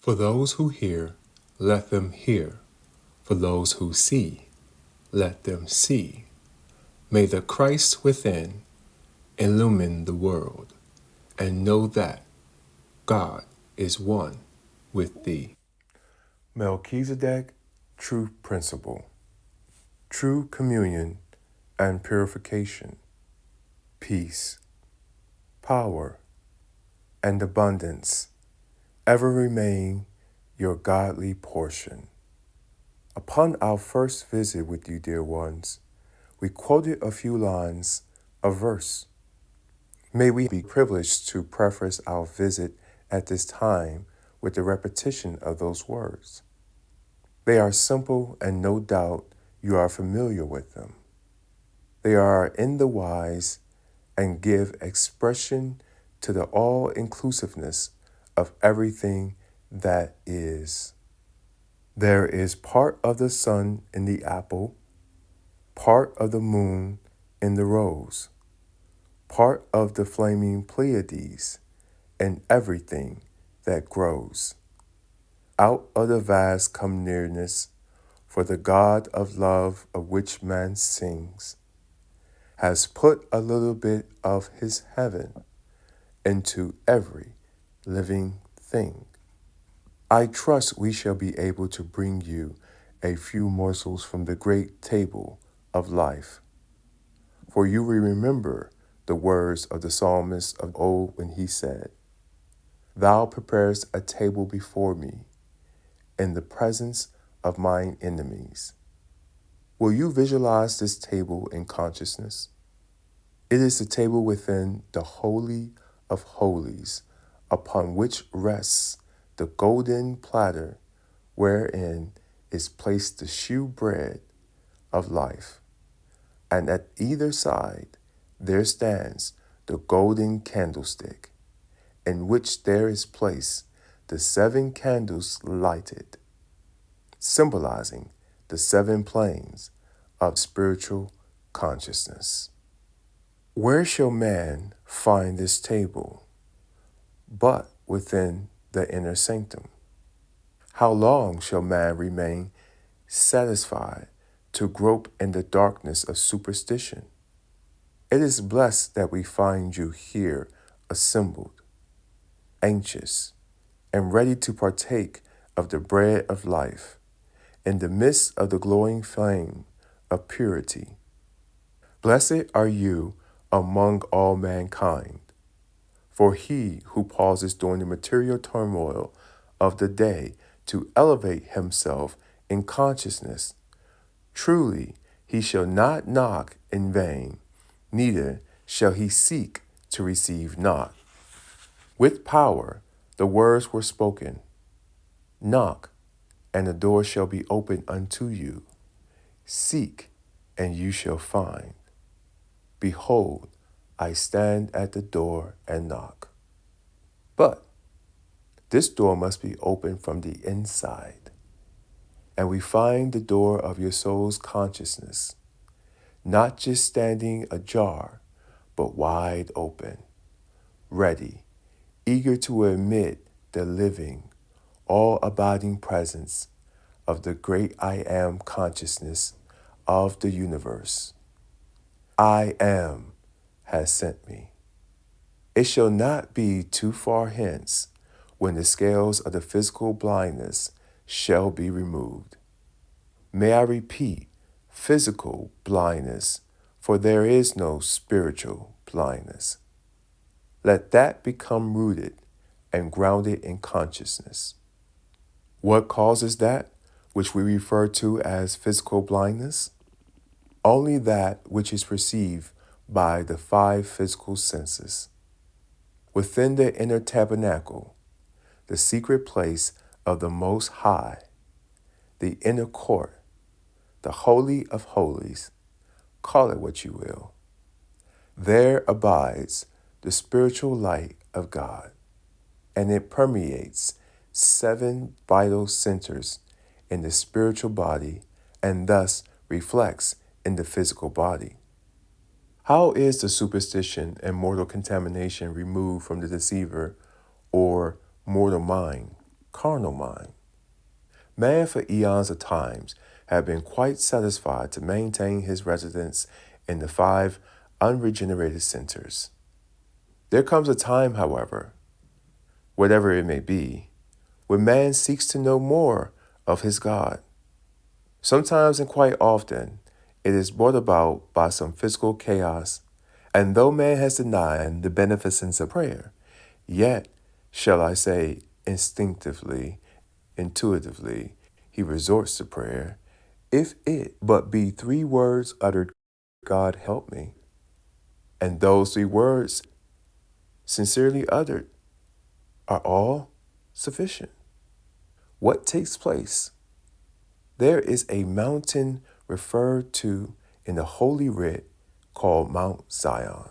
For those who hear, let them hear. For those who see, let them see. May the Christ within illumine the world, and know that God is one with thee. Melchizedek, true principle, true communion and purification, peace, power, and abundance ever remain your godly portion. Upon our first visit with you, dear ones, we quoted a few lines of verse. May we be privileged to preface our visit at this time with the repetition of those words. They are simple, and no doubt you are familiar with them. They are in the wise and give expression to the all-inclusiveness of everything that is. There is part of the sun in the apple, part of the moon in the rose, part of the flaming Pleiades, and everything that grows. Out of the vast come nearness, for the God of love of which man sings has put a little bit of his heaven into every living thing. I trust we shall be able to bring you a few morsels from the great table of life. For you will remember the words of the psalmist of old when he said, "Thou preparest a table before me in the presence of mine enemies." Will you visualize this table in consciousness? It is the table within the Holy of Holies, upon which rests the golden platter wherein is placed the shew bread of life. And at either side there stands the golden candlestick, in which there is placed the 7 candles lighted, symbolizing the 7 planes of spiritual consciousness. Where shall man find this table but within the inner sanctum? How long shall man remain satisfied to grope in the darkness of superstition? It is blessed that we find you here assembled, anxious, and ready to partake of the bread of life in the midst of the glowing flame of purity. Blessed are you among all mankind, for he who pauses during the material turmoil of the day to elevate himself in consciousness, truly he shall not knock in vain, neither shall he seek to receive naught. With power the words were spoken, "Knock, and the door shall be opened unto you. Seek, and you shall find. Behold, I stand at the door and knock." But this door must be opened from the inside, and we find the door of your soul's consciousness, not just standing ajar, but wide open, ready, eager to admit the living, all-abiding presence of the great I Am consciousness of the universe. I Am has sent me. It shall not be too far hence when the scales of the physical blindness shall be removed. May I repeat, physical blindness, for there is no spiritual blindness. Let that become rooted and grounded in consciousness. What causes that which we refer to as physical blindness? Only that which is perceived by the 5 physical senses. Within the inner tabernacle, the secret place of the Most High, the inner court, the Holy of Holies, call it what you will, there abides the spiritual light of God, and it permeates 7 vital centers in the spiritual body and thus reflects in the physical body. How is the superstition and mortal contamination removed from the deceiver or mortal mind? carnal mind. Man for eons of times had been quite satisfied to maintain his residence in the 5 unregenerated centers. There comes a time, however, whatever it may be, when man seeks to know more of his God. Sometimes and quite often, it is brought about by some physical chaos, and though man has denied the beneficence of prayer, yet, shall I say, instinctively, intuitively, he resorts to prayer, if it but be 3 words uttered, God help me, and those 3 words, sincerely uttered, are all sufficient. What takes place? There is a mountain referred to in the Holy Writ called Mount Zion.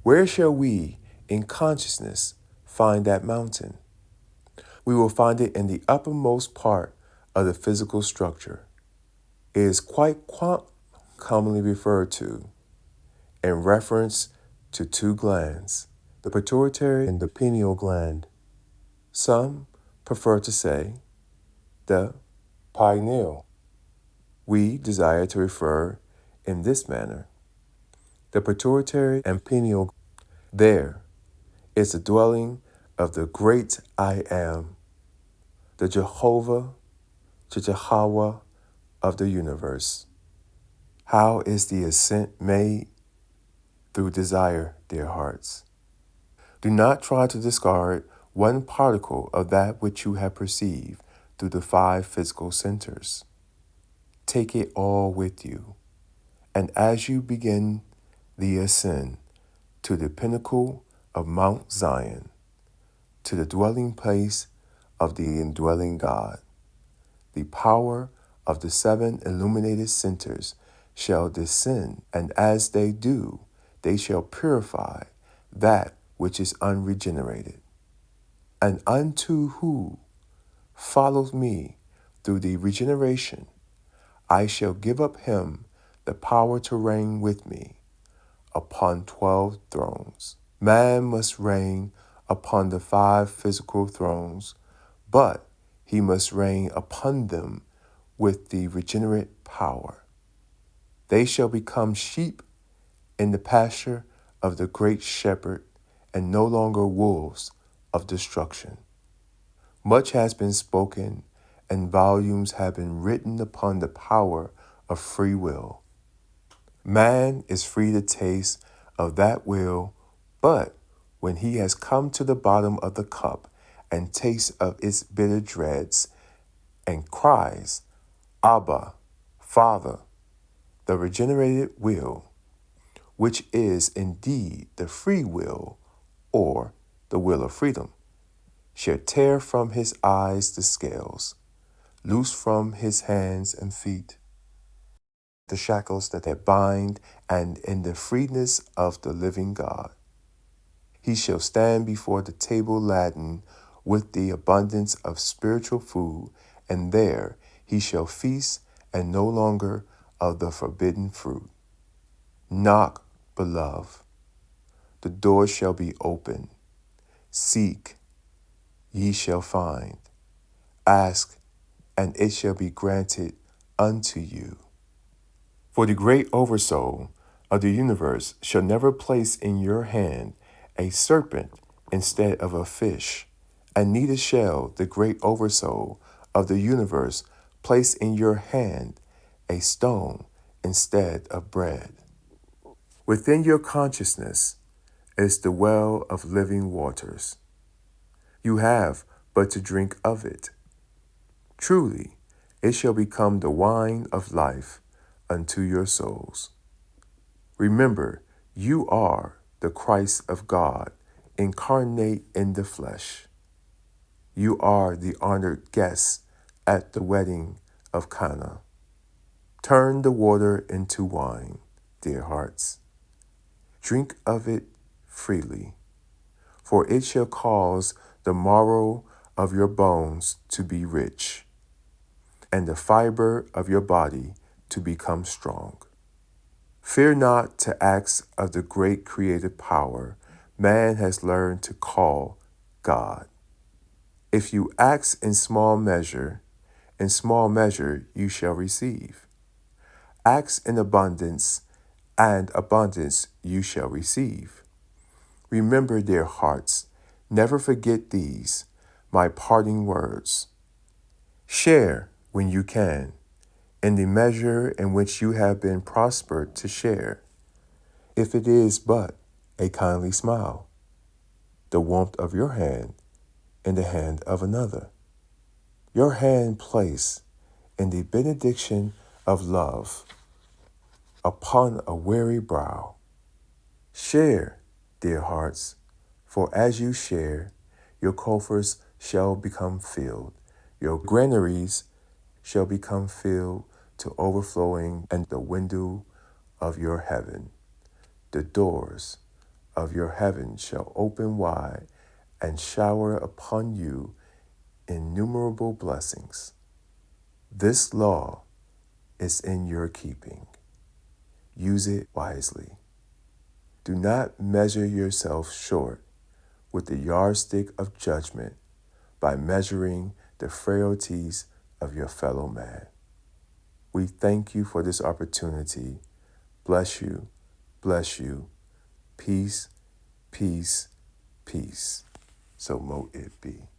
Where shall we, in consciousness, find that mountain? We will find it in the uppermost part of the physical structure. It is quite commonly referred to in reference to 2 glands, the pituitary and the pineal gland. Some prefer to say the pineal. We desire to refer in this manner. The pituitary and pineal, there is the dwelling of the great I Am, the Jehovah of the universe. How is the ascent made? Through desire, dear hearts. Do not try to discard one particle of that which you have perceived through the 5 physical centers. Take it all with you, and as you begin the ascent to the pinnacle of Mount Zion, to the dwelling place of the indwelling God, the power of the 7 illuminated centers shall descend, and as they do, they shall purify that which is unregenerated. And unto who follows me through the regeneration, I shall give up him the power to reign with me upon 12 thrones. Man must reign upon the 5 physical thrones, but he must reign upon them with the regenerate power. They shall become sheep in the pasture of the great shepherd, and no longer wolves of destruction. Much has been spoken, and volumes have been written upon the power of free will. Man is free to taste of that will, but when he has come to the bottom of the cup and tastes of its bitter dregs, and cries, Abba, Father, the regenerated will, which is indeed the free will, or the will of freedom, shall tear from his eyes the scales, loose from his hands and feet the shackles that they bind, and in the freeness of the living God, he shall stand before the table laden with the abundance of spiritual food, and there he shall feast, and no longer of the forbidden fruit. Knock, beloved, the door shall be open. Seek, ye shall find. Ask, and it shall be granted unto you. For the great oversoul of the universe shall never place in your hand a serpent instead of a fish, and neither shall the great oversoul of the universe place in your hand a stone instead of bread. Within your consciousness is the well of living waters. You have but to drink of it. Truly, it shall become the wine of life unto your souls. Remember, you are the Christ of God, incarnate in the flesh. You are the honored guest at the wedding of Cana. Turn the water into wine, dear hearts. Drink of it freely, for it shall cause the marrow of your bones to be rich, and the fiber of your body to become strong. Fear not to ask of the great creative power man has learned to call God. If you ask in small measure you shall receive. Ask in abundance, and abundance you shall receive. Remember, dear hearts, never forget these, my parting words. Share when you can, in the measure in which you have been prospered to share, if it is but a kindly smile, the warmth of your hand in the hand of another, your hand placed in the benediction of love upon a weary brow. Share, dear hearts, for as you share, your coffers shall become filled, your granaries shall become filled to overflowing, and the window of your heaven, the doors of your heaven shall open wide and shower upon you innumerable blessings. This law is in your keeping. Use it wisely. Do not measure yourself short with the yardstick of judgment by measuring the frailties of your fellow man. We thank you for this opportunity. Bless you, bless you. Peace, peace, peace. So mote it be.